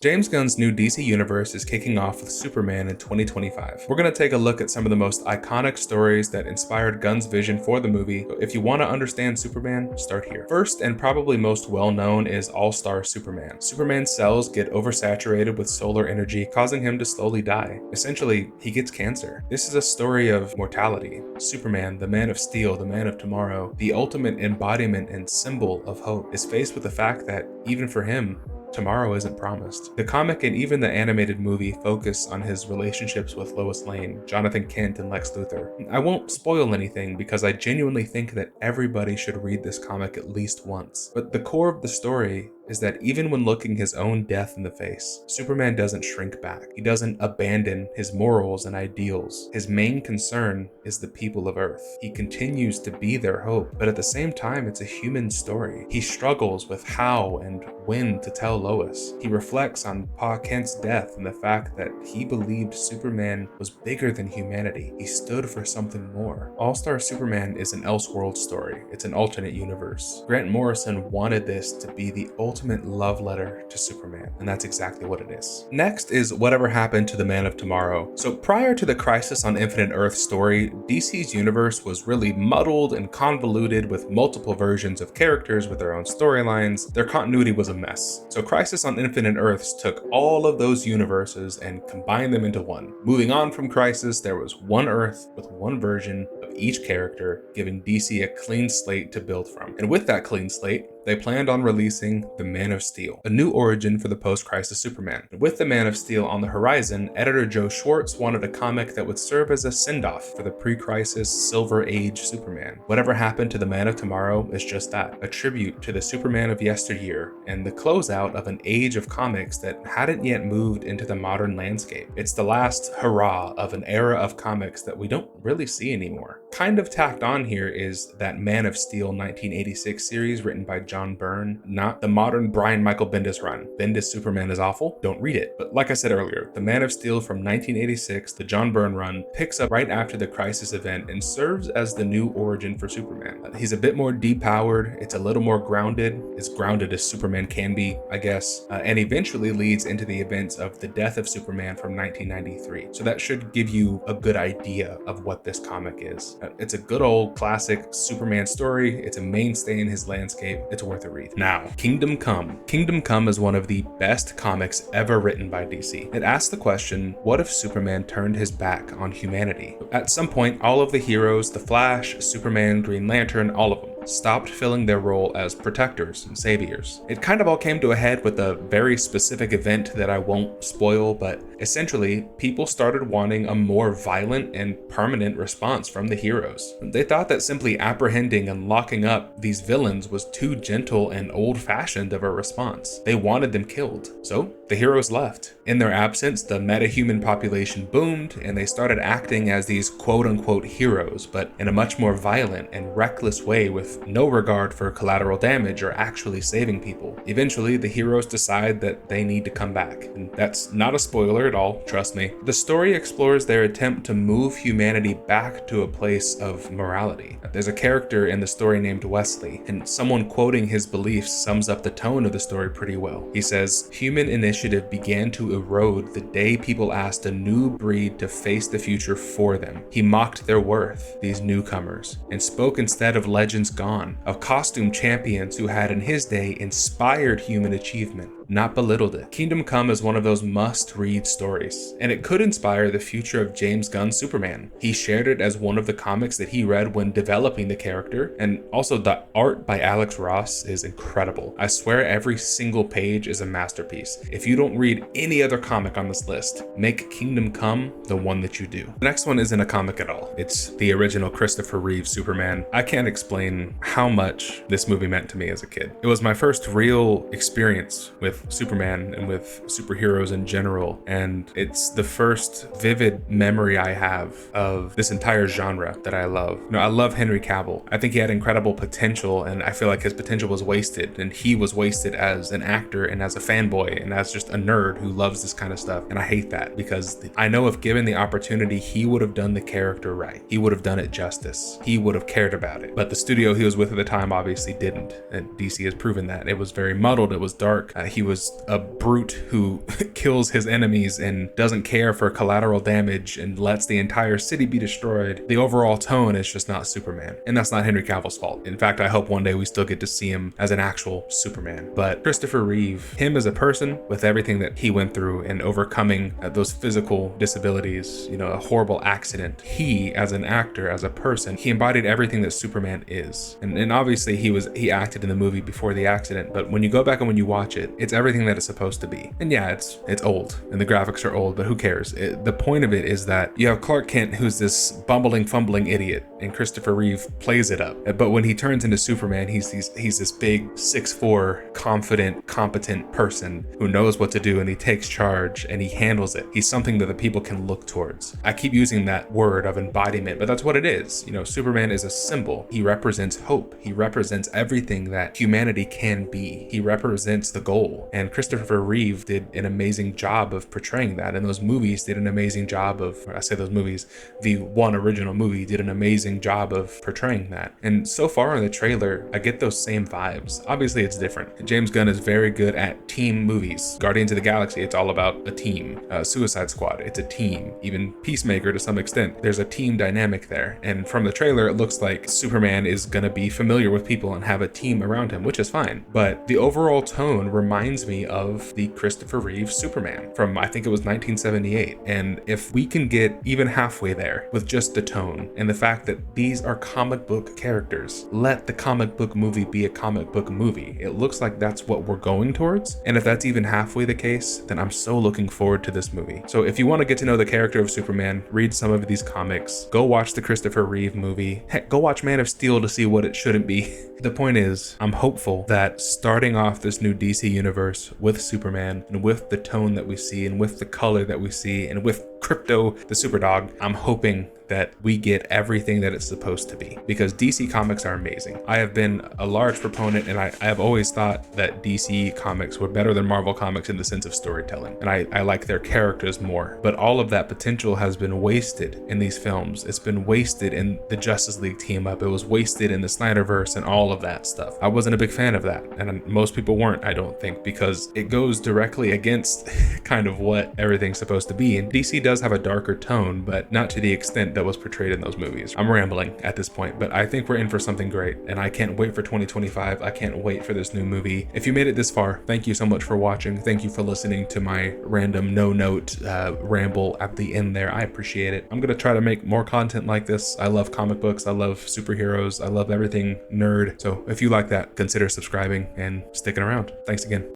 James Gunn's new DC universe is kicking off with Superman in 2025. We're going to take a look at some of the most iconic stories that inspired Gunn's vision for the movie. If you want to understand Superman, start here. First and probably most well known is All-Star Superman. Superman's cells get oversaturated with solar energy, causing him to slowly die. Essentially, he gets cancer. This is a story of mortality. Superman, the Man of Steel, the Man of Tomorrow, the ultimate embodiment and symbol of hope, is faced with the fact that even for him, tomorrow isn't promised. The comic and even the animated movie focus on his relationships with Lois Lane, Jonathan Kent, and Lex Luthor. I won't spoil anything because I genuinely think that everybody should read this comic at least once. But the core of the story is that even when looking his own death in the face, Superman doesn't shrink back. He doesn't abandon his morals and ideals. His main concern is the people of Earth. He continues to be their hope, but at the same time, it's a human story. He struggles with how and when to tell Lois. He reflects on Pa Kent's death and the fact that he believed Superman was bigger than humanity. He stood for something more. All-Star Superman is an Elseworld story. It's an alternate universe. Grant Morrison wanted this to be the ultimate love letter to Superman, and that's exactly what it is. Next is Whatever Happened to the Man of Tomorrow. So prior to the Crisis on Infinite Earth story, DC's universe was really muddled and convoluted with multiple versions of characters with their own storylines. Their continuity was a mess. So Crisis on Infinite Earths took all of those universes and combined them into one. Moving on from Crisis, there was one Earth with one version of each character, giving DC a clean slate to build from. And with that clean slate, they planned on releasing The Man of Steel, a new origin for the post-crisis Superman. With The Man of Steel on the horizon, editor Joe Schwartz wanted a comic that would serve as a send-off for the pre-crisis Silver Age Superman. Whatever Happened to the Man of Tomorrow is just that, a tribute to the Superman of yesteryear and the closeout of an age of comics that hadn't yet moved into the modern landscape. It's the last hurrah of an era of comics that we don't really see anymore. Kind of tacked on here is that Man of Steel 1986 series written by John Byrne, not the modern Brian Michael Bendis run. Bendis Superman is awful, don't read it. But like I said earlier, the Man of Steel from 1986, the John Byrne run, picks up right after the Crisis event and serves as the new origin for Superman. He's a bit more depowered, it's a little more grounded, as grounded as Superman can be, I guess, and eventually leads into the events of the death of Superman from 1993. So that should give you a good idea of what this comic is. It's a good old classic Superman story, it's a mainstay in his landscape, it's worth a read. Now, Kingdom Come. Kingdom Come is one of the best comics ever written by DC. It asks the question, what if Superman turned his back on humanity? At some point, all of the heroes, the Flash, Superman, Green Lantern, all of them, stopped filling their role as protectors and saviors. It kind of all came to a head with a very specific event that I won't spoil, but essentially, people started wanting a more violent and permanent response from the heroes. They thought that simply apprehending and locking up these villains was too gentle and old-fashioned of a response. They wanted them killed. So the heroes left. In their absence, the metahuman population boomed, and they started acting as these quote-unquote heroes, but in a much more violent and reckless way with no regard for collateral damage or actually saving people. Eventually, the heroes decide that they need to come back. And that's not a spoiler at all, trust me. The story explores their attempt to move humanity back to a place of morality. There's a character in the story named Wesley, and someone quoting his beliefs sums up the tone of the story pretty well. He says, "Human initiative began to erode the day people asked a new breed to face the future for them. He mocked their worth, these newcomers, and spoke instead of legends gone, of costume champions who had in his day inspired human achievement, not belittled it." Kingdom Come is one of those must-read stories, and it could inspire the future of James Gunn's Superman. He shared it as one of the comics that he read when developing the character, and also the art by Alex Ross is incredible. I swear every single page is a masterpiece. If you don't read any other comic on this list, make Kingdom Come the one that you do. The next one isn't a comic at all. It's the original Christopher Reeve Superman. I can't explain how much this movie meant to me as a kid. It was my first real experience with Superman and with superheroes in general, and it's the first vivid memory I have of this entire genre that I love. You know, I love Henry Cavill. I think he had incredible potential, and I feel like his potential was wasted, and he was wasted as an actor and as a fanboy and as just a nerd who loves this kind of stuff, and I hate that because I know if given the opportunity, he would have done the character right. He would have done it justice. He would have cared about it, but the studio he was with at the time obviously didn't, and DC has proven that. It was very muddled, it was dark, he was a brute who kills his enemies and doesn't care for collateral damage and lets the entire city be destroyed. The overall tone is just not Superman. And that's not Henry Cavill's fault. In fact, I hope one day we still get to see him as an actual Superman. But Christopher Reeve, him as a person with everything that he went through and overcoming those physical disabilities, you know, a horrible accident. He, as an actor, as a person, he embodied everything that Superman is. And obviously he acted in the movie before the accident, but when you go back and when you watch it, it's everything that it's supposed to be. And yeah, it's old and the graphics are old, but who cares? The point of it is that you have Clark Kent, who's this bumbling, fumbling idiot, and Christopher Reeve plays it up. But when he turns into Superman, he's this big 6'4", confident, competent person who knows what to do, and he takes charge and he handles it. He's something that the people can look towards. I keep using that word of embodiment, but that's what it is. You know, Superman is a symbol. He represents hope. He represents everything that humanity can be. He represents the goal. And Christopher Reeve did an amazing job of portraying that. And those movies did an amazing job of, I say those movies, the one original movie did an amazing job of portraying that. And so far in the trailer, I get those same vibes. Obviously it's different. James Gunn is very good at team movies. Guardians of the Galaxy, it's all about a team. Suicide Squad, it's a team. Even Peacemaker to some extent, there's a team dynamic there. And from the trailer, it looks like Superman is gonna be familiar with people and have a team around him, which is fine. But the overall tone reminds me of the Christopher Reeve Superman from, I think it was 1978. And if we can get even halfway there with just the tone and the fact that these are comic book characters, let the comic book movie be a comic book movie. It looks like that's what we're going towards. And if that's even halfway the case, then I'm so looking forward to this movie. So if you want to get to know the character of Superman, read some of these comics, go watch the Christopher Reeve movie. Heck, go watch Man of Steel to see what it shouldn't be. The point is, I'm hopeful that starting off this new DC universe with Superman and with the tone that we see and with the color that we see and with Crypto, the Superdog, I'm hoping that we get everything that it's supposed to be, because DC comics are amazing. I have been a large proponent, and I have always thought that DC comics were better than Marvel comics in the sense of storytelling, and I like their characters more. But all of that potential has been wasted in these films. It's been wasted in the Justice League team up. It was wasted in the Snyderverse and all of that stuff. I wasn't a big fan of that, and most people weren't, I don't think, because it goes directly against kind of what everything's supposed to be. And DC does have a darker tone, but not to the extent that was portrayed in those movies. I'm rambling at this point, but I think we're in for something great, and I can't wait for 2025. I can't wait for this new movie. If you made it this far, thank you so much for watching. Thank you for listening to my random no-note ramble at the end there. I appreciate it. I'm gonna try to make more content like this. I love comic books. I love superheroes. I love everything nerd. So if you like that, consider subscribing and sticking around. Thanks again.